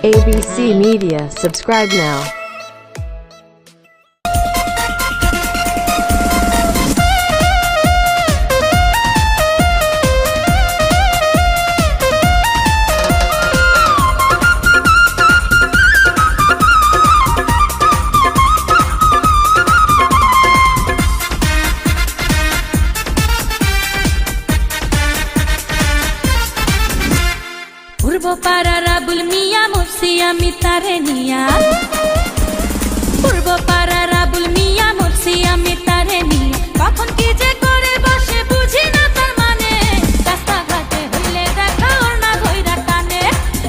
ABC Media. Subscribe now. পূর্ব পাড়ার আবুল মিয়া মুর্শি আমি তারে নিয়া পূর্ব পাড়ার আবুল মিয়া মুর্শি আমি তারে নিয়া কখন কি যে করে বসে বুঝি না তার মানে রাস্তাঘাটে হইলে দেখা ওর না ধইরা টানে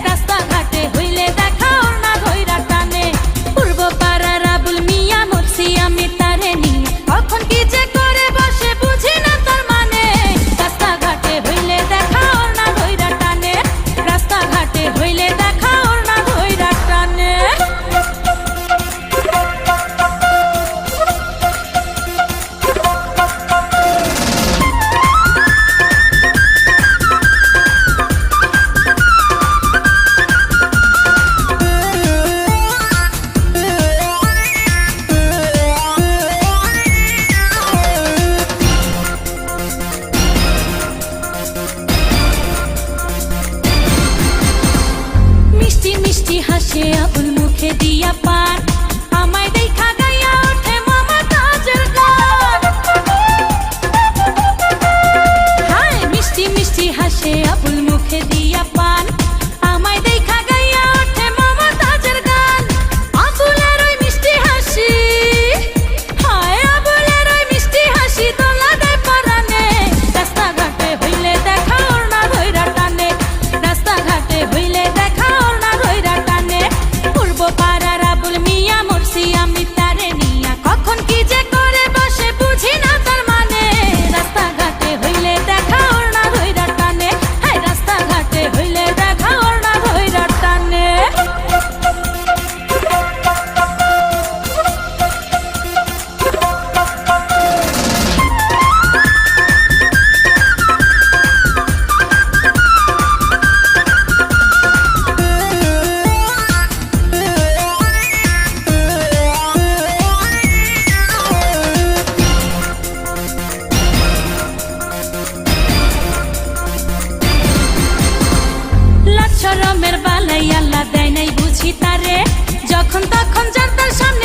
রাস্তাঘাটে হইলে দেখা ওর না ধইরা টানে পূর্ব পাড়ার আবুল মিয়া মুর্শি আমি তারে নিয়া কখন কি যে করে বসে বুঝি না তার মানে রাস্তাঘাটে হইলে দেখা ওর না ধইরা টানে রাস্তাঘাটে হইলে দেখা ওর না ধইরা টানে মিষ্টি মিষ্টি হাসে আবুল মুখে দিয়া পান আমায় দেখা গাইয়া ওঠে মমতাজের গান হায় মিষ্টি মিষ্টি হাসে আবুল মুখে দিয়া পান আমায় দেখা গাইয়া ওঠে মমতাজের গান আবুলের ওই মিষ্টি হাসি হায় আবুলের ওই মিষ্টি হাসি দোলা দেয় পরানে রাস্তাঘাটে হইলে দেখা ওর না ধইরা টানে রাস্তাঘাটে হইলে দেখা ওর না ধইরা টানে পূর্ব পাড়ার আবুল মিয়া মুর্শি আমি তারে নিয়া কখন কি যে করে বসে বুঝি না তার মানে রাস্তাঘাটে হইলে দেখা ওর না ধইরা টানে হায় রাস্তাঘাটে হইলে দেখা ওর না ধইরা টানে লাচ্ছরমের বালাই আল্লাহ দেয় নাই বুঝি তারে যখন তখন যার তার সামনে